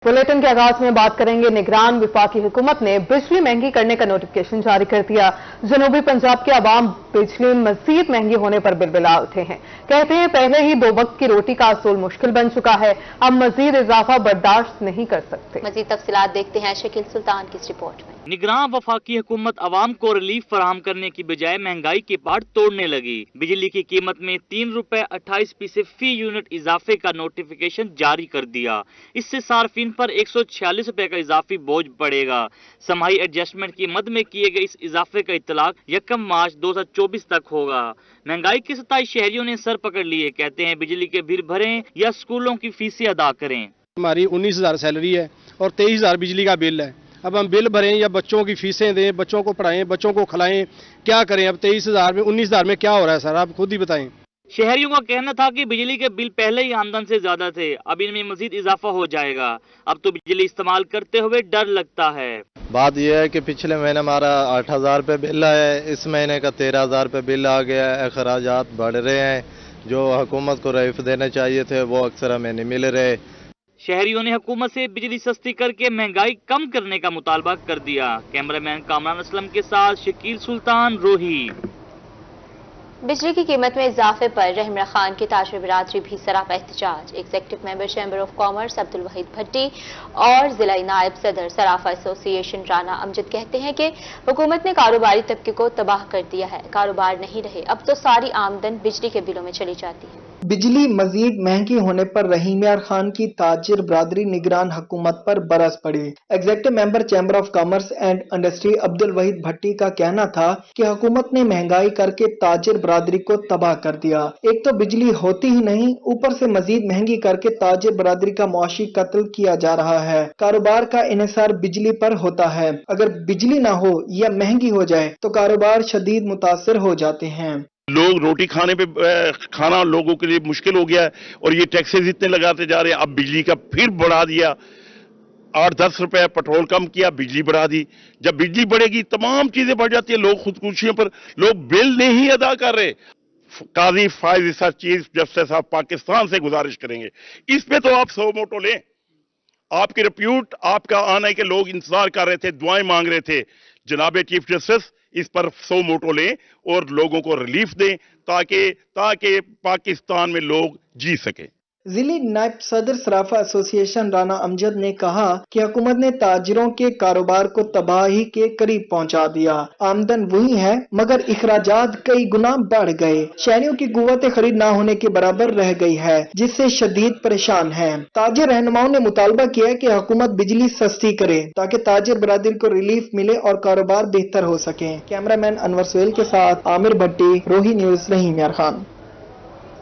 Bulletin के आगाज में बात करेंगे। निगरान वफाकी हुकूमत ने बिजली महंगी करने का नोटिफिकेशन जारी कर दिया। जनूबी पंजाब के अवाम बिजली मजीद महंगी होने पर बिलबिला उठे हैं। कहते हैं पहले ही 2 वक्त की रोटी का असूल मुश्किल बन चुका है, अब मजीद इजाफा बर्दाश्त नहीं कर सकते। मजीद तफसीलात देखते हैं शकील सुल्तान की इस रिपोर्ट में। निगरान वफाकी हुकूमत अवाम को रिलीफ फराहम करने की बजाय महंगाई के पार तोड़ने लगी। बिजली की कीमत में 3 रुपए 28 पैसे फी यूनिट इजाफे का नोटिफिकेशन जारी कर दिया। इससे सार्फिन पर 146 रुपए का इजाफी बोझ पड़ेगा। समाई एडजस्टमेंट की मद में किए गए इस इजाफे का इतलाक 1 मार्च 2024 तक होगा। महंगाई के सताई शहरियों ने सर पकड़ लिए। कहते हैं बिजली के बिल भरें या स्कूलों की फीसें अदा करें। हमारी 19,000 सैलरी है और 23,000 बिजली का बिल है। अब हम बिल भरें या बच्चों की फीसें दें, बच्चों को पढ़ाएं, बच्चों को खिलाएं, क्या करें? अब 23,000 में 19,000 में क्या हो रहा है सर, आप खुद ही बताएं। शहरियों का कहना था कि बिजली के बिल पहले ही आमदन से ज्यादा थे, अब इनमें मजीद इजाफा हो जाएगा। अब तो बिजली इस्तेमाल करते हुए डर लगता है। बात यह है कि पिछले महीने हमारा 8,000 रुपये बिल है, इस महीने का 13,000 रुपये बिल आ गया है। अखराजात बढ़ रहे हैं, जो हुकूमत को रिलीफ देने चाहिए थे वो अक्सर हमें नहीं मिल रहे। शहरियों ने हुकूमत से बिजली सस्ती करके महंगाई कम करने का मुतालबा कर दिया। कैमरामैन कामरान असलम के साथ शकील सुल्तान, रोही। बिजली की कीमत में इजाफे पर रहमरा खान की ताजर बिरादरी भी सरापा एहतजाज। Executive member chamber of commerce Abdul Waheed Bhatti और जिला नायब सदर सराफा एसोसिएशन राना अमजद कहते हैं कि हुकूमत ने कारोबारी तबके को तबाह कर दिया है। कारोबार नहीं रहे, अब तो सारी आमदन बिजली के बिलों में चली जाती है। बिजली मजीद महंगी होने पर रहीम यार खान की ताजिर बरादरी निगरान हुकूमत पर बरस पड़ी। Executive member chamber of commerce and industry Abdul Waheed Bhatti का कहना था कि हुकूमत ने महंगाई करके ताजिर बरादरी को तबाह कर दिया। एक तो बिजली होती ही नहीं, ऊपर से मजीद महंगी करके ताजिर बरादरी का मुआशी कत्ल किया जा रहा है। कारोबार का इन्हिसार बिजली पर होता है। अगर बिजली ना हो या महंगी हो जाए तो कारोबार शदीद मुतासिर हो जाते हैं। लोग रोटी खाना लोगों के लिए मुश्किल हो गया है और ये टैक्सेस इतने लगाते जा रहे हैं। अब बिजली का फिर बढ़ा दिया, 8-10 रुपए पेट्रोल कम किया, बिजली बढ़ा दी। जब बिजली बढ़ेगी तमाम चीजें बढ़ जाती है। लोग खुदकुशियों पर लोग बिल नहीं अदा कर रहे। काजी फायज इसा चीफ जस्टिस ऑफ पाकिस्तान से गुजारिश करेंगे, इस पे तो आप 100 मोटो लें। आपकी रिप्यूट, आपका आने के लोग इंतजार कर रहे थे, दुआएं मांग रहे थे। जनाबे चीफ जस्टिस इस पर 100 मोटो लें और लोगों को रिलीफ दें ताकि पाकिस्तान में लोग जी सके। जिले नायब सदर सराफा एसोसिएशन राना अमजद ने कहा कि हुकूमत ने ताजिरों के कारोबार को तबाही के करीब पहुंचा दिया। आमदन वही है मगर इखराजात कई गुना बढ़ गए। शहरियों की कुव्वत खरीद न होने के बराबर रह गई है, जिससे शदीद परेशान है। ताजिर रहनुमाओं ने मुतालबा किया कि हुकूमत बिजली सस्ती करे ताकि ताजिर बरादरी को रिलीफ मिले और कारोबार बेहतर हो सके। कैमरामैन अनवर सोहेल के साथ आमिर भट्टी, रोही न्यूज, रहीम यार खान।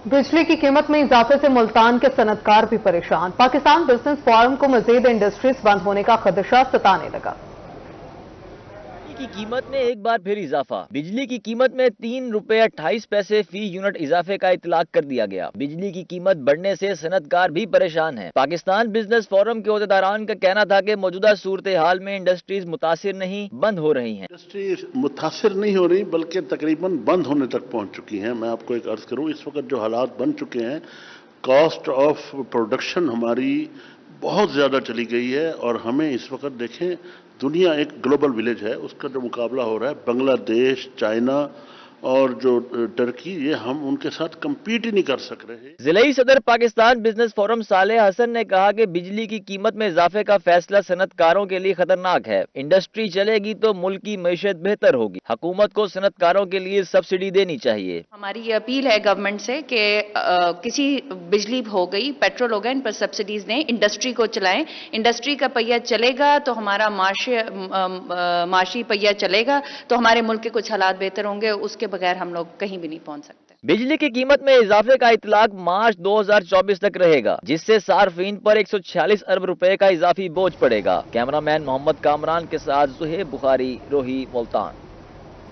बिजली की कीमत में इजाफे से मुल्तान के सनतकार भी परेशान। पाकिस्तान बिजनेस फोरम को मजीद इंडस्ट्रीज बंद होने का खदशा सताने लगा। की कीमत में एक बार फिर इजाफा। बिजली की कीमत में 3 रुपए 28 पैसे फी यूनिट इजाफे का इतलाक कर दिया गया। बिजली की कीमत बढ़ने से सनतकार भी परेशान है। पाकिस्तान बिजनेस फोरम के अहदेदारान का कहना था कि मौजूदा सूरत हाल में इंडस्ट्रीज मुतासिर नहीं, बंद हो रही हैं। इंडस्ट्रीज मुतासिर नहीं हो रही बल्कि तकरीबन बंद होने तक पहुंच चुकी हैं। मैं आपको एक अर्ज करूं, इस वक्त जो हालात बन चुके हैं, कॉस्ट ऑफ प्रोडक्शन हमारी बहुत ज़्यादा चली गई है और हमें इस वक्त देखें, दुनिया एक ग्लोबल विलेज है, उसका जो मुकाबला हो रहा है बांग्लादेश, चाइना और जो टर्की, ये हम उनके साथ कम्पीट ही नहीं कर सक रहे। जिले सदर पाकिस्तान बिजनेस फोरम सालेह हसन ने कहा कि बिजली की कीमत में इजाफे का फैसला सनतकारों के लिए खतरनाक है। इंडस्ट्री चलेगी तो मुल्क की मईशत बेहतर होगी। हुकूमत को सनतकारों के लिए सब्सिडी देनी चाहिए। हमारी ये अपील है गवर्नमेंट से कि किसी बिजली हो गई, पेट्रोल हो गया, इन पर सब्सिडीज दें, इंडस्ट्री को चलाएं। इंडस्ट्री का पहिया चलेगा तो हमारा माशी पहिया चलेगा तो हमारे मुल्क के कुछ हालात बेहतर होंगे। उसके बगैर हम लोग कहीं भी नहीं पहुंच सकते। बिजली की कीमत में इजाफे का इतलाक मार्च 2024 तक रहेगा, जिससे सार्फिन पर 146 अरब रुपए का इजाफी बोझ पड़ेगा। कैमरामैन मोहम्मद कामरान के साथ सुहेब बुखारी, रोही, मुल्तान।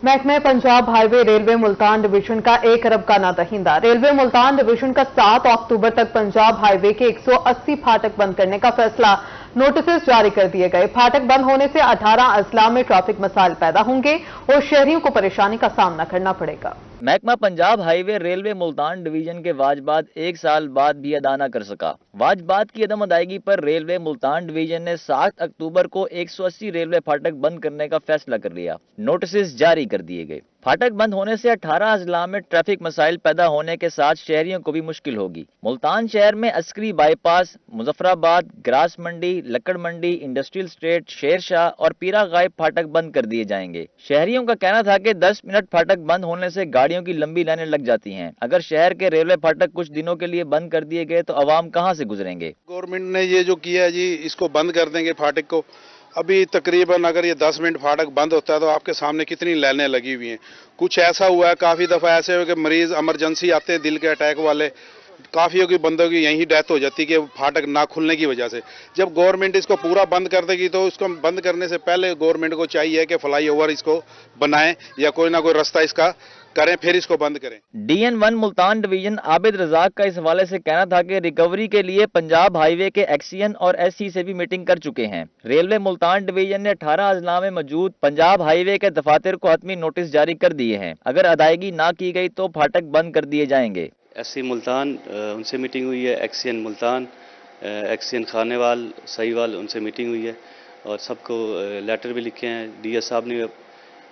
महकमे Punjab highway railway Multan division का 1 अरब का नादहिंदा। रेलवे मुल्तान डिवीजन का 7 अक्टूबर तक पंजाब हाईवे के 180 फाटक बंद करने का फैसला। नोटिस जारी कर दिए गए। फाटक बंद होने से 18 अजला में ट्रैफिक मसाइल पैदा होंगे और शहरियों को परेशानी का सामना करना पड़ेगा। महकमा Punjab highway railway Multan division के वाजबात 1 साल बाद भी अदा न कर सका। वाजबात की अदम अदायगी पर रेलवे मुल्तान डिवीजन ने 7 अक्टूबर को 180 रेलवे फाटक बंद करने का फैसला कर लिया। नोटिस जारी कर दिए गए। फाटक बंद होने से 18 अजला में ट्रैफिक मसाइल पैदा होने के साथ शहरियों को भी मुश्किल होगी। मुल्तान शहर में अस्करी बाईपास, मुजफ्फराबाद, ग्रास मंडी, लकड़ मंडी, इंडस्ट्रियल स्ट्रीट, शेर शाह और पीरा गायब फाटक बंद कर दिए जाएंगे। शहरियों का कहना था कि 10 मिनट फाटक बंद होने से गाड़ियों की लंबी लाइनें लग जाती हैं। अगर शहर के रेलवे फाटक कुछ दिनों के लिए बंद कर दिए गए तो आवाम कहां से गुजरेंगे। गवर्नमेंट ने ये जो किया है जी, इसको बंद कर देंगे फाटक को। अभी तकरीबन अगर ये 10 मिनट फाटक बंद होता है तो आपके सामने कितनी लाइनें लगी हुई हैं। कुछ ऐसा हुआ है, काफ़ी दफ़ा ऐसे हो कि मरीज इमरजेंसी आते हैं, दिल के अटैक वाले, काफ़ियों की बंदों की यहीं डेथ हो जाती है कि फाटक ना खुलने की वजह से। जब गवर्नमेंट इसको पूरा बंद कर देगी तो इसको बंद करने से पहले गवर्नमेंट को चाहिए कि फ्लाई ओवर इसको बनाएं या कोई ना कोई रास्ता इसका करें, फिर इसको बंद करें। DN1 मुल्तान डिवीजन आबिद रजाक का इस हवाले से कहना था कि रिकवरी के लिए पंजाब हाईवे के एक्सीएन और SC से भी मीटिंग कर चुके हैं। रेलवे मुल्तान डिवीजन ने 18 अजला में मौजूद पंजाब हाईवे के दफातर को हतमी नोटिस जारी कर दिए हैं। अगर अदायगी ना की गई तो फाटक बंद कर दिए जाएंगे। SC मुल्तान उनसे मीटिंग हुई है, XCN मुल्तान, XCN खानेवाल, सहीवाल, उनसे मीटिंग हुई है और सबको लेटर भी लिखे हैं। DS साहब ने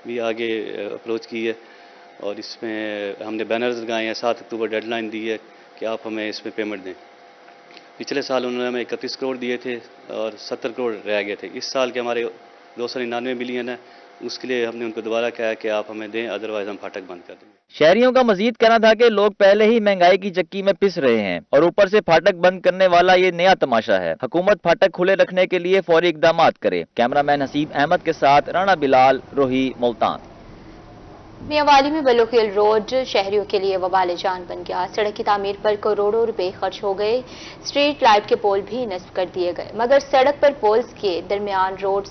भी आगे अप्रोच की है और इसमें हमने बैनर्स लगाए हैं। 7 अक्टूबर डेडलाइन दी है कि आप हमें इसमें पेमेंट दें। पिछले साल उन्होंने हमें 31 करोड़ दिए थे और 70 करोड़ रह गए थे। इस साल के हमारे 299 मिलियन है, उसके लिए हमने उनको दोबारा कहा कि आप हमें दें, अदरवाइज हम फाटक बंद कर देंगे। शहरियों का मजीद कहना था कि लोग पहले ही महंगाई की चक्की में पिस रहे हैं और ऊपर से फाटक बंद करने वाला ये नया तमाशा है। हुकूमत फाटक खुले रखने के लिए फौरी इकदाम करे। कैमरामैन हसीब अहमद के साथ राणा बिलाल, रोही, मुल्तान। मियांवाली में बलोखेल रोड शहरियों के लिए वबाल जान बन गया। सड़क की तामीर पर करोड़ों रुपए खर्च हो गए। स्ट्रीट लाइट के पोल भी नस्ब कर दिए गए, मगर सड़क पर पोल्स के दरमियान रोड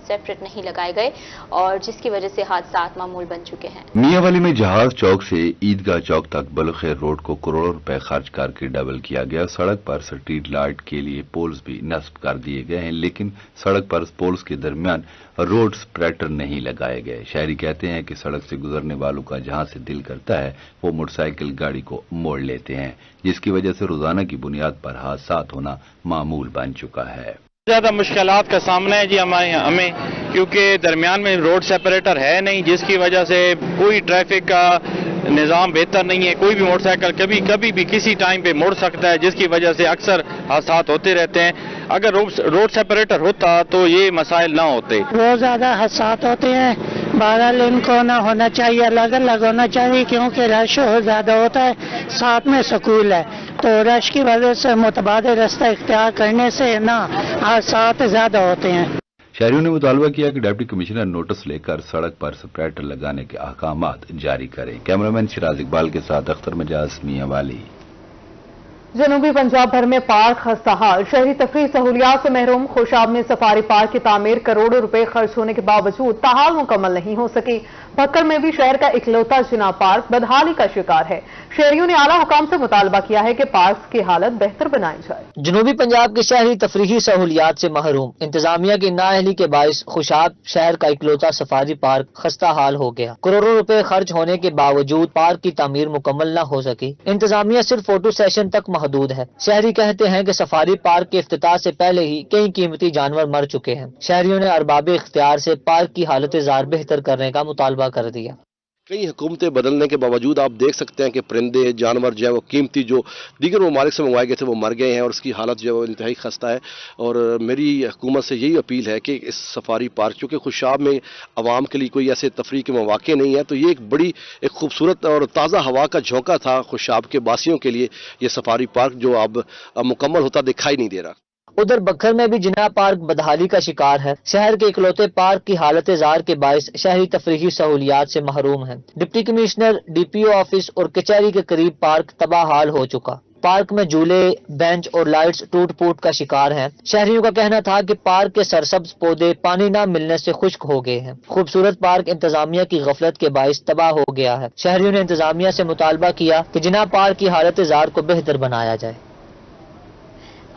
सेपरेट नहीं लगाए गए और जिसकी वजह से हादसात मामूल बन चुके हैं। मियांवाली में जहाज चौक से ईदगाह चौक तक बलोखेल रोड को करोड़ों रुपए खर्च करके डबल किया गया। सड़क पर स्ट्रीट लाइट के लिए पोल्स भी नस्ब कर दिए गए हैं, लेकिन सड़क पर पोल्स के दरमियान रोड स्प्रेटर नहीं लगाए गए। शहरी कहते हैं कि सड़क से गुजरने वालों का जहां से दिल करता है वो मोटरसाइकिल गाड़ी को मोड़ लेते हैं, जिसकी वजह से रोजाना की बुनियाद पर हादसात होना मामूल बन चुका है। ज़्यादा मुश्किलात का सामना है जी हमें, क्योंकि दरमियान में रोड सेपरेटर है नहीं, जिसकी वजह से कोई ट्रैफिक का निज़ाम बेहतर नहीं है। कोई भी मोटरसाइकिल कभी भी किसी टाइम पे मुड़ सकता है, जिसकी वजह से अक्सर हादसात होते रहते हैं। अगर रोड सेपरेटर होता तो ये मसाइल ना होते। बहुत ज़्यादा हादसात होते हैं। बहरहाल इनको ना होना चाहिए, अलग अलग होना चाहिए, क्योंकि रश ज़्यादा होता है, साथ में स्कूल है, तो रश की वजह से मुतबादिल रास्ता इख्तियार करने से ना हादसात ज़्यादा होते हैं। शहरियों ने मुतालबा किया कि डिप्टी कमिश्नर नोटिस लेकर सड़क पर स्प्रेटर लगाने के अहकामात जारी करें। कैमरामैन सिराज इकबाल के साथ अख्तर मजाज, मियांवाली। जनूबी पंजाब भर में पार्क खस्ताहाल, शहरी तफरीह सहूलियात से महरूम। खुशाब में सफारी पार्क की तामीर करोड़ों रुपए खर्च होने के बावजूद ताहाल मुकम्मल नहीं हो सकी। भक्कर में भी शहर का इकलौता जिना पार्क बदहाली का शिकार है। शहरियों ने आला हुकाम से मुतालबा किया है कि पार्क की हालत बेहतर बनाई जाए। जनूबी पंजाब के शहरी तफरीही सहूलियात से महरूम। इंतजामिया की नाअहली के बाइस खुशाब शहर का इकलौता सफारी पार्क खस्ता हाल हो गया। करोड़ों रुपए खर्च होने के बावजूद पार्क की तामीर मुकम्मल न हो सकी। इंतजामिया सिर्फ फोटो सेशन तक महदूद है। शहरी कहते हैं कि सफारी पार्क के इफ्तिताह से पहले ही कई कीमती जानवर मर चुके हैं। शहरियों ने अरबाब इख्तियार से पार्क की हालत जार बेहतर करने का मुतालबा कर दिया। कई हुकूमतें बदलने के बावजूद आप देख सकते हैं कि परिंदे जानवर जो है वो कीमती जो दीगर ममालिक से मंगवाए गए थे वो मर गए हैं और उसकी हालत जो है वो इंतहाई खस्ता है। और मेरी हुकूमत से यही अपील है कि इस सफारी पार्क, चूँकि खुशाब में आवाम के लिए कोई ऐसे तफरीह के मौके नहीं है, तो ये एक खूबसूरत और ताज़ा हवा का झोंका था खुशाब के बासियों के लिए। ये सफारी पार्क जो अब मुकम्मल होता दिखाई नहीं दे रहा। उधर बखर में भी जिना पार्क बदहाली का शिकार है। शहर के इकलौते पार्क की हालत जार के बायस शहरी तफरीही सहूलियात से महरूम है। डिप्टी कमिश्नर, DPO ऑफिस और कचहरी के करीब पार्क तबाह हाल हो चुका। पार्क में झूले, बेंच और लाइट्स टूट फूट का शिकार हैं। शहरियों का कहना था कि पार्क के सरसब्ज पौधे पानी न मिलने से खुश्क हो गए हैं। खूबसूरत पार्क इंतजामिया की गफलत के बायस तबाह हो गया है। शहरियों ने इंतजामिया से मुतालबा किया कि जिना पार्क की हालत जार को बेहतर बनाया जाए।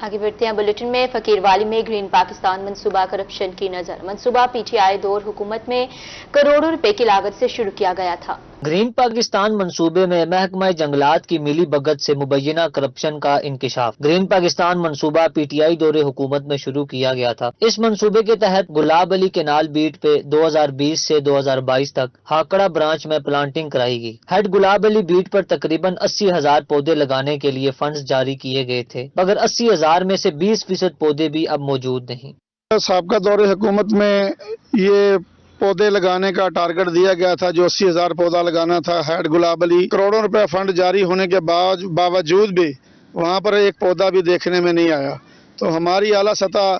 आगे बढ़ते हैं बुलेटिन में। फकीरवाली में ग्रीन पाकिस्तान मंसूबा करप्शन की नजर। मंसूबा PTI दौर हुकूमत में करोड़ों रुपए की लागत से शुरू किया गया था। ग्रीन पाकिस्तान मंसूबे में महकमा जंगलात की मिली भगत से मुबैना करप्शन का इंकिशाफ। ग्रीन पाकिस्तान मंसूबा PTI दौरे हुकूमत में शुरू किया गया था। इस मंसूबे के तहत गुलाब अली केनाल बीट पे 2020 से 2022 तक हाकड़ा ब्रांच में प्लांटिंग कराई गई। हेड गुलाब अली बीट पर तकरीबन 80,000 पौधे लगाने के लिए फंड्स जारी किए गए थे, मगर 80,000 में से 20% पौधे भी अब मौजूद नहीं। साबका दौरे हुकूमत में ये पौधे लगाने का टारगेट दिया गया था, जो 80,000 पौधा लगाना था। हेड गुलाब अली करोड़ों रुपए फंड जारी होने के बावजूद भी वहाँ पर एक पौधा भी देखने में नहीं आया। तो हमारी आला सतह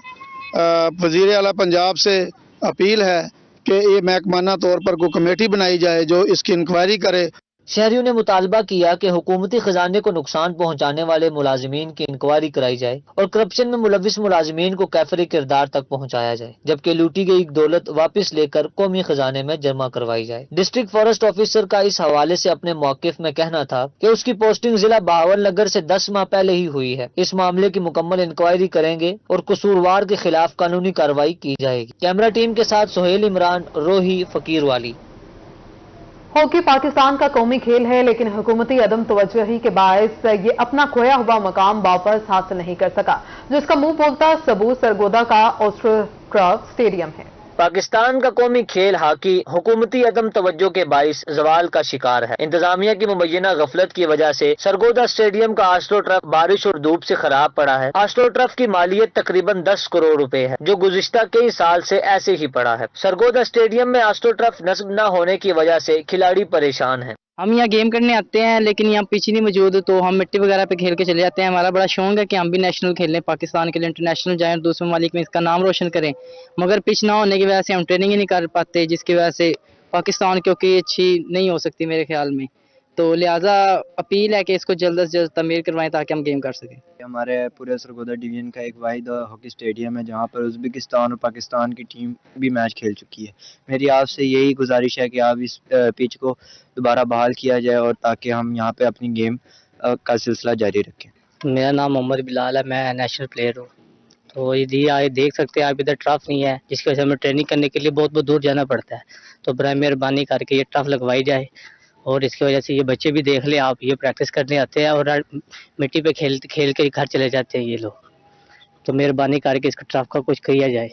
वजीर आला पंजाब से अपील है कि ये महकमाना तौर पर कोई कमेटी बनाई जाए जो इसकी इंक्वायरी करे। शहरियों ने मुतालबा किया कि हुकूमती खजाने को नुकसान पहुंचाने वाले मुलाजिमीन की इंक्वायरी कराई जाए और करप्शन में मुलविस मुलाजिमीन को कैफरी किरदार तक पहुंचाया जाए, जबकि लूटी गई दौलत वापस लेकर कौमी खजाने में जमा करवाई जाए। डिस्ट्रिक्ट फॉरेस्ट ऑफिसर का इस हवाले से अपने मौकिफ में कहना था कि उसकी पोस्टिंग जिला बहावलनगर से 10 माह पहले ही हुई है। इस मामले की मुकम्मल इंक्वायरी करेंगे और कसूरवार के खिलाफ कानूनी कार्रवाई की जाएगी। कैमरा टीम के साथ सुहेल इमरान, रोही, फकीर वाली। हॉकी पाकिस्तान का कौमी खेल है, लेकिन हुकूमती अदम तवज्जोही के बायस ये अपना खोया हुआ मकाम वापस हासिल नहीं कर सका, जिसका मुंह बोलता सबूत सरगोदा का ऑस्ट्रोटर्फ स्टेडियम है। पाकिस्तान का कौमी खेल हॉकी हुकूमती अदम तवज्जो के बाइस जवाल का शिकार है। इंतजामिया की मुबैना गफलत की वजह से सरगोदा स्टेडियम का ऑस्ट्रोटर्फ बारिश और धूप से खराब पड़ा है। ऑस्ट्रोटर्फ की मालियत तकरीबन 10 करोड़ रुपए है, जो गुज़िश्ता कई साल से ऐसे ही पड़ा है। सरगोदा स्टेडियम में ऑस्ट्रोटर्फ नस्ब न होने की वजह से खिलाड़ी परेशान है। हम यहाँ गेम करने आते हैं, लेकिन यहाँ पिच नहीं मौजूद, तो हम मिट्टी वगैरह पे खेल के चले जाते हैं। हमारा बड़ा शौक है कि हम भी नेशनल खेलें, पाकिस्तान के लिए इंटरनेशनल जाएं, दूसरे ममालिक में इसका नाम रोशन करें, मगर पिच ना होने की वजह से हम ट्रेनिंग ही नहीं कर पाते, जिसकी वजह से पाकिस्तान क्योंकि अच्छी नहीं हो सकती मेरे ख्याल में। तो लिहाजा अपील है कि इसको जल्द से जल्द तमीर करवाएं ताकि हम गेम कर सकें। हमारे पूरे सरगोदा डिवीजन का एक वाहिद हॉकी स्टेडियम है जहाँ पर उज़्बेकिस्तान और पाकिस्तान की टीम भी मैच खेल चुकी है। मेरी आपसे यही गुजारिश है कि आप इस पिच को दोबारा बहाल किया जाए और ताकि हम यहाँ पे अपनी गेम का सिलसिला जारी रखें। मेरा नाम मोहम्मद बिलाल है, मैं नेशनल प्लेयर हूँ। तो यदि आए देख सकते हैं आप, इधर ट्रफ नहीं है, जिसकी वजह से हमें ट्रेनिंग करने के लिए बहुत बहुत दूर जाना पड़ता है। तो बराए मेहरबानी करके ये ट्रफ लगवाई जाए और इसकी वजह से ये बच्चे भी देख ले आप, ये प्रैक्टिस करने आते हैं और मिट्टी पे खेल के घर चले जाते हैं ये लोग। तो मेहरबानी करके इसका ट्रफ का कुछ किया जाए।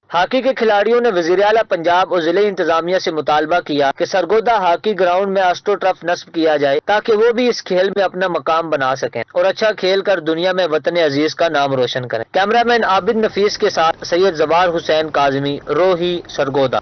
हॉकी के खिलाड़ियों ने वज़ीर आला पंजाब और जिले इंतजामिया से मुतालबा किया कि सरगोदा हॉकी ग्राउंड में ऑस्ट्रोटर्फ नस्ब किया जाए ताकि वो भी इस खेल में अपना मकाम बना सकें और अच्छा खेल कर दुनिया में वतन अजीज का नाम रोशन करें। कैमरामैन आबिद नफीस के साथ सैयद जवार हुसैन काजमी, रोही, सरगोदा।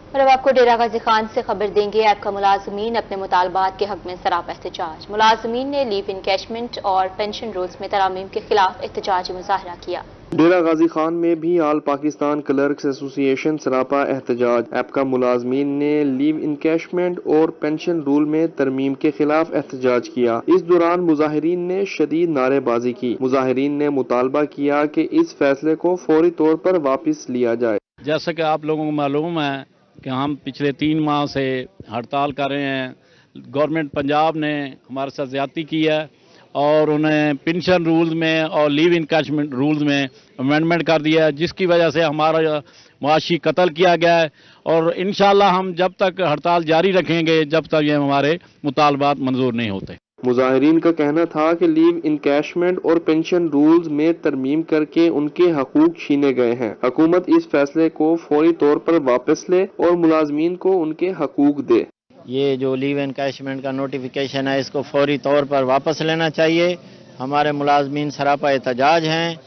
और अब आपको डेरा गाजी खान से खबर देंगे। ऐप का मुलाजमीन अपने मुतालबात के हक में सरापा एहतजाज। मुलाजमीन ने लीव इनकैशमेंट और पेंशन रूल्स में तरामीम के खिलाफ एहतजाजी मुजाहरा किया। डेरा गाजी खान में भी आल पाकिस्तान क्लर्क्स एसोसिएशन सरापा एहतजाज। ऐप का मुलाजमीन ने लीव इनकैशमेंट और पेंशन रूल में तरमीम के खिलाफ एहतजाज किया। इस दौरान मुजाहिरीन ने शदीद नारेबाजी की। मुजाहिरीन ने मुतालबा किया कि इस फैसले को फौरी तौर पर वापस लिया जाए। जैसा कि आप लोगों को मालूम है कि हम पिछले 3 माह से हड़ताल कर रहे हैं। गवर्नमेंट पंजाब ने हमारे साथ ज्यादती की है और उन्हें पेंशन रूल्स में और लीव इनकैशमेंट रूल्स में अमेंडमेंट कर दिया है, जिसकी वजह से हमारा मुआशी कत्ल किया गया है। और इंशाल्लाह हम जब तक हड़ताल जारी रखेंगे जब तक ये हमारे मुतालबात मंजूर नहीं होते। मुजाहिरीन का कहना था कि लीव इनकैशमेंट और पेंशन रूल्स में तरमीम करके उनके हकूक छीने गए हैं। हुकूमत इस फैसले को फौरी तौर पर वापस ले और मुलाजमीन को उनके हकूक दे। ये जो लीव इनकैशमेंट का नोटिफिकेशन है इसको फौरी तौर पर वापस लेना चाहिए। हमारे मुलाजमीन सरापा एहतजाज हैं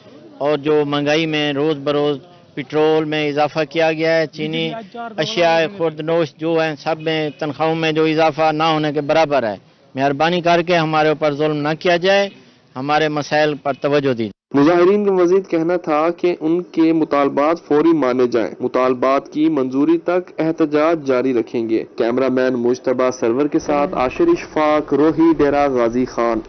और जो महंगाई में रोज़ बरोज़ पेट्रोल में इजाफा किया गया है, चीनी अशिया खुर्दनोश जो हैं सब में तनख्वाहों में जो इजाफा ना होने के बराबर है। मेहरबानी करके हमारे ऊपर जुल्म न किया जाए, हमारे मसाइल पर तवज्जो दी। मुजाहिरीन का मजीद कहना था कि उनके मुतालबात फौरी माने जाएं। मुतालबात की मंजूरी तक एहतजाज जारी रखेंगे। कैमरामैन मुजतबा सरवर के साथ आशिर इशफाक, रोही, डेरा गाजी खान।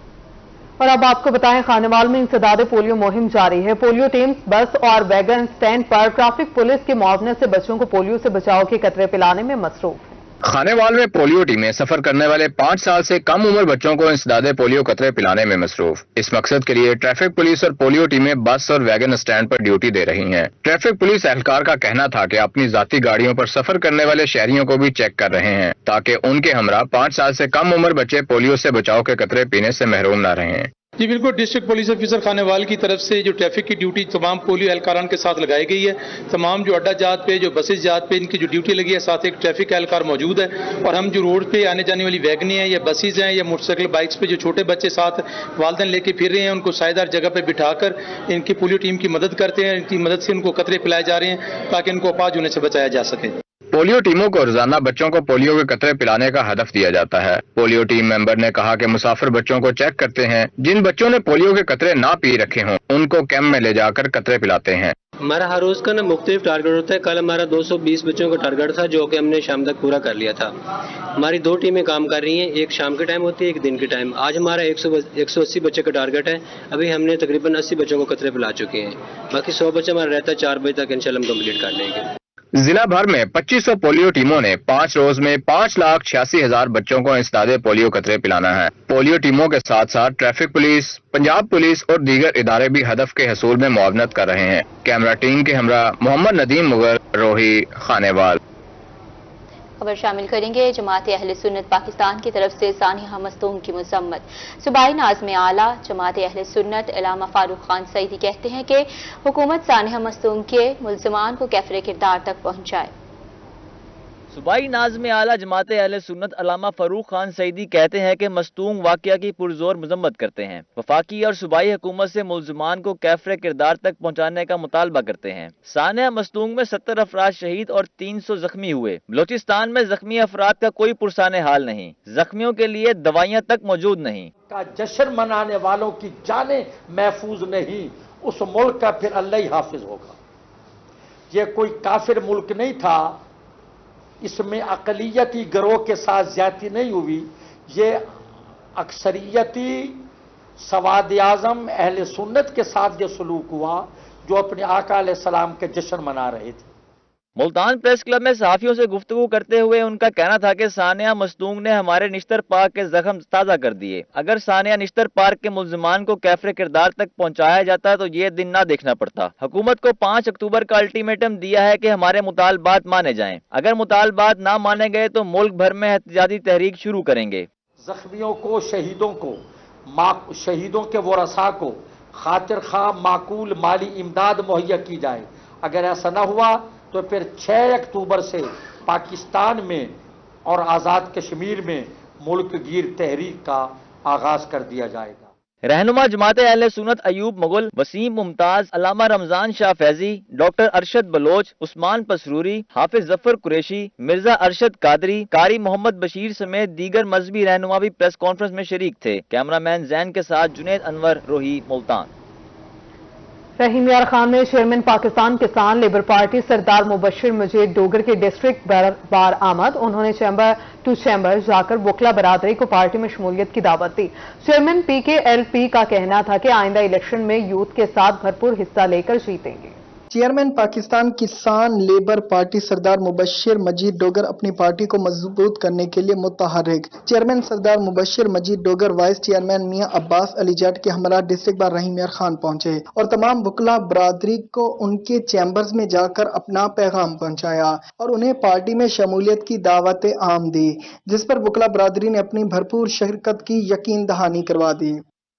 और अब आपको बताएं, खानेवाल में इंसदाद पोलियो मुहिम जारी है। पोलियो टीम्स बस और वैगन स्टैंड पर ट्रैफिक पुलिस के मुआवने से बच्चों को पोलियो से बचाव के कतरे पिलाने में मसरूफ है। खानेवाल में पोलियो टीमें सफर करने वाले 5 साल से कम उम्र बच्चों को इंसदाद पोलियो कतरे पिलाने में मसरूफ। इस मकसद के लिए ट्रैफिक पुलिस और पोलियो टीमें बस और वैगन स्टैंड पर ड्यूटी दे रही हैं। ट्रैफिक पुलिस एहलकार का कहना था कि अपनी जाती गाड़ियों पर सफर करने वाले शहरियों को भी चेक कर रहे हैं ताकि उनके हमरा 5 साल से कम उम्र बच्चे पोलियो से बचाव के कतरे पीने से महरूम न रहें। जी बिल्कुल, डिस्ट्रिक्ट पुलिस ऑफिसर खानेवाल की तरफ से जो ट्रैफिक की ड्यूटी तमाम पोलियो एहलकारान के साथ लगाई गई है। तमाम जो अड्डा जात पे, जो बसेस जात पे इनकी जो ड्यूटी लगी है, साथ एक ट्रैफिक एहलकार मौजूद है। और हम जो रोड पे आने जाने वाली वैगनें हैं या बसेस हैं या मोटरसाइकिल बाइक्स पे जो छोटे बच्चे साथ वालिदैन लेके फिर रहे हैं, उनको सायेदार जगह पे बिठाकर इनकी पोलियो टीम की मदद करते हैं। इनकी मदद से उनको कतरे पिलाए जा रहे हैं ताकि इनको अपाज होने से बचाया जा सके। पोलियो टीमों को रोजाना बच्चों को पोलियो के कतरे पिलाने का हदफ दिया जाता है। पोलियो टीम मेंबर ने कहा कि मुसाफिर बच्चों को चेक करते हैं। जिन बच्चों ने पोलियो के कतरे ना पी रखे हों उनको कैंप में ले जाकर कतरे पिलाते हैं। हमारा हर रोज का मुख्तलिफ टारगेट होता है। कल हमारा 220 बच्चों का टारगेट था जो कि हमने शाम तक पूरा कर लिया था। हमारी 2 टीमें काम कर रही हैं, एक शाम के टाइम होती है, एक दिन के टाइम। आज हमारा 180 बच्चे का टारगेट है। अभी हमने तकरीबन 80 बच्चों को कतरे पिला चुके हैं। बाकी 100 बच्चे हमारा रहता है, 4 बजे तक इंशाल्लाह हम कंप्लीट कर लेंगे। जिला भर में 2500 पोलियो टीमों ने 5 रोज में 5,86,000 बच्चों को इंसदादे पोलियो कतरे पिलाना है। पोलियो टीमों के साथ साथ ट्रैफिक पुलिस, पंजाब पुलिस और दीगर इदारे भी हदफ के हसूल में मुआवनत कर रहे हैं। कैमरा टीम के हमरा मोहम्मद नदीम मुगर, रोही, खानेवाल। खबर शामिल करेंगे। जमात अहले सुन्नत पाकिस्तान की तरफ से सानिया मस्तूम की मजम्मत। सूबाई नाज़िम आला जमात अहले सुन्नत अल्लामा फारूक खान सईदी कहते हैं कि हुकूमत सानिया मस्तूम के मुल्ज़िमान को कैफरे किरदार तक पहुंचाए। सूबाई नाज़िम आला जमात अहले सुन्नत अल्लामा फारूक खान सईदी कहते हैं कि मस्तूम वाक़या की पुरजोर मजम्मत करते हैं। वफाकी और सूबाई हुकूमत से मुल्ज़िमान को कैफरे किरदार तक पहुँचाने का मुतालबा करते हैं। सानिया मस्तूम में 70 अफराद शहीद और 300 जख्मी हुए। बलोचिस्तान में जख्मी अफराद का कोई पुरसाने हाल नहीं, जख्मियों के लिए दवाइयाँ तक मौजूद नहीं। का जश्न मनाने वालों की जाने महफूज नहीं, उस मुल्क का फिर अल्लाह ही हाफिज होगा। ये कोई काफिर मुल्क नहीं था, इसमें अकलियती गिरोह के साथ ज्यादती नहीं हुई। ये अक्सरियती सवाद आज़म अहले सुन्नत के साथ ये सलूक हुआ जो अपने आका अलैहिस्सलाम के जश्न मना रहे थे। मुल्तान प्रेस क्लब में सहाफियों से गुफ्तगू करते हुए उनका कहना था कि सानिया मस्तूम ने हमारे निश्तर पार्क के जख्म ताज़ा कर दिए। अगर सानिया निश्तर पार्क के मुल्ज़िमान को कैफरे किरदार तक पहुंचाया जाता तो ये दिन ना देखना पड़ता। हुकूमत को 5 अक्टूबर का अल्टीमेटम दिया है कि हमारे मुतालबात माने जाएं। अगर मुतालबात ना माने गए तो मुल्क भर में एहतजाजी तहरीक शुरू करेंगे। जख्मियों को, शहीदों को, शहीदों के वरसा को खातिर खा माकूल माली इमदाद मुहैया की जाए। अगर ऐसा न हुआ तो फिर 6 अक्टूबर से पाकिस्तान में और आज़ाद कश्मीर में मुल्क गिर तहरीक का आगाज कर दिया जाएगा। रहनुमा जमात अहले सुन्नत अयूब मुगल, वसीम मुमताज, अल्लामा रमजान शाह फैजी, डॉक्टर अरशद बलोच, उस्मान पसरूरी, हाफिज जफर कुरैशी, मिर्जा अरशद कादरी, कारी मोहम्मद बशीर समेत दीगर मजहबी रहनुमा भी प्रेस कॉन्फ्रेंस में शरीक थे। कैमरामैन जैन के साथ जुनैद अनवर, रोही, मुल्तान। रहीम यार खान में चेयरमैन पाकिस्तान किसान लेबर पार्टी सरदार मुबशिर मजीद डोगर के डिस्ट्रिक्ट बार आमद। उन्होंने चैम्बर टू चैम्बर जाकर वकला बरादरी को पार्टी में शमूलियत की दावत दी। चेयरमैन PKLP का कहना था कि आइंदा इलेक्शन में यूथ के साथ भरपूर हिस्सा लेकर जीतेंगे। चेयरमैन पाकिस्तान किसान लेबर पार्टी सरदार मुबशिर मजीद डोगर अपनी पार्टी को मजबूत करने के लिए मुतहर्रिक। चेयरमैन सरदार मुबशिर मजीद डोगर वाइस चेयरमैन मियां अब्बास अली जट के हमरा डिस्ट्रिक्ट बार रहीम यार खान पहुंचे और तमाम वकला बरादरी को उनके चैम्बर्स में जाकर अपना पैगाम पहुंचाया और उन्हें पार्टी में शमूलियत की दावत आम दी, जिस पर वकला बरादरी ने अपनी भरपूर शिरकत की यकीन दहानी करवा दी।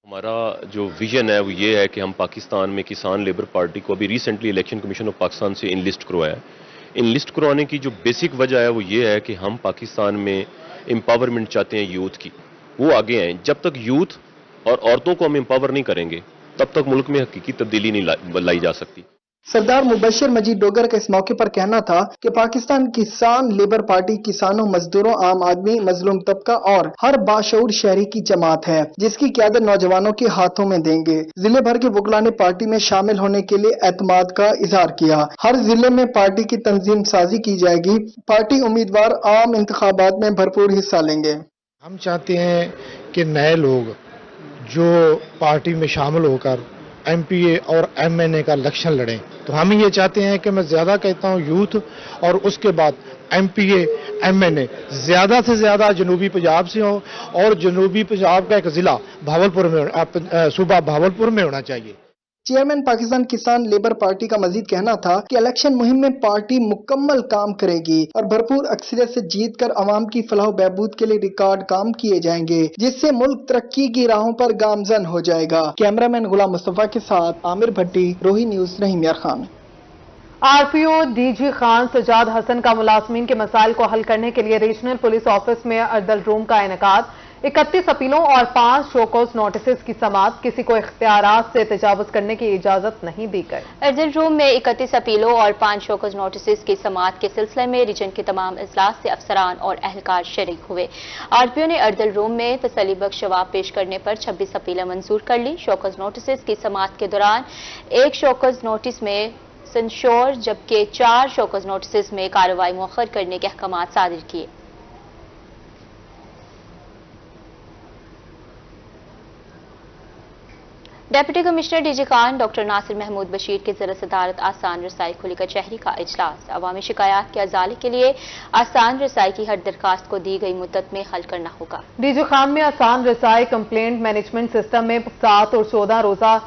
हमारा जो विजन है वो ये है कि हम पाकिस्तान में किसान लेबर पार्टी को अभी recently election commission of Pakistan से इनलिस्ट करवाया है। इनलिस्ट करवाने की जो बेसिक वजह है वो ये है कि हम पाकिस्तान में एम्पावरमेंट चाहते हैं यूथ की, वो आगे आएँ। जब तक यूथ और औरतों को हम एम्पावर नहीं करेंगे तब तक मुल्क में हकीकी तब्दीली नहीं लाई जा सकती। सरदार मुबशिर मजीद डोगर का इस मौके पर कहना था कि पाकिस्तान किसान लेबर पार्टी किसानों, मजदूरों, आम आदमी, मजलूम तबका और हर बाशऊर शहरी की जमात है जिसकी क़यादत नौजवानों के हाथों में देंगे। जिले भर के वकला ने पार्टी में शामिल होने के लिए एतमाद का इजहार किया। हर जिले में पार्टी की तंजीम साजी की जाएगी। पार्टी उम्मीदवार आम इंतखाबात में भरपूर हिस्सा लेंगे। हम चाहते हैं कि नए लोग जो पार्टी में शामिल होकर MPA اور MNA کا الیکشن لڑیں. تو ہم یہ چاہتے ہیں کہ میں زیادہ کہتا ہوں یوتھ اور اس کے بعد MPA MNA زیادہ سے زیادہ جنوبی پنجاب سے ہوں اور جنوبی پنجاب کا ایک ضلع بھاولپور میں صوبہ بھاولپور میں ہونا چاہیے. چیئرمین پاکستان کسان لیبر پارٹی کا مزید کہنا تھا کہ الیکشن مہم میں پارٹی مکمل کام کرے گی اور بھرپور اکثریت سے جیت کر عوام کی فلاح و بہبود کے لیے ریکارڈ کام کیے جائیں گے جس سے ملک ترقی کی راہوں پر گامزن ہو جائے گا. کیمرامین غلام مصطفیٰ کے ساتھ عامر بھٹی، روہی نیوز، رحیم یار خان. RPO DG خان سجاد حسن کا ملازمین کے مسائل کو حل کرنے کے لیے ریجنل پولیس آفس میں اردل روم کا انعقاد. 31 اپیلوں اور 5 شوکوز نوٹسز کی سماعت. کسی کو اختیارات سے تجاوز کرنے کی اجازت نہیں دی گئی. اردل روم میں 31 اپیلوں اور 5 شوکوز نوٹسز کی سماعت کے سلسلے میں ریجن کے تمام اضلاع سے افسران اور اہلکار شریک ہوئے. RPO نے اردل روم میں تسلی بخش جواب پیش کرنے پر 26 اپیلیں منظور کر لی. شوکوز نوٹسز کی سماعت کے دوران 1 شوکوز نوٹس میں سنشور جبکہ 4 شوکوز نوٹسز میں کارروائی مؤخر کرنے کے احکامات صادر کیے. Deputy commissioner DG Khan doctor Nasir Mahmood Bashir کے زیر صدارت آسان رسائی کھلی کچہری کا اجلاس. عوامی شکایات کے ازالے کے لیے آسان رسائی کی ہر درخواست کو دی گئی مدت میں حل کرنا ہوگا. DG خان میں آسان رسائی کمپلینٹ مینجمنٹ سسٹم میں 7 اور 14 روزہ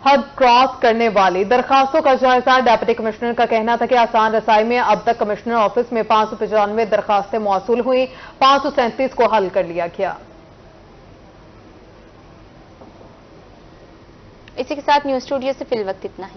حد کراس کرنے والی درخواستوں کا جائزہ. ڈپٹی کمشنر کا کہنا تھا کہ آسان رسائی میں اب تک کمشنر آفس میں 595 درخواستیں موصول ہوئیں، 537 کو حل کر لیا گیا. اسی کے ساتھ نیوز اسٹوڈیو سے فی الوقت اتنا ہی.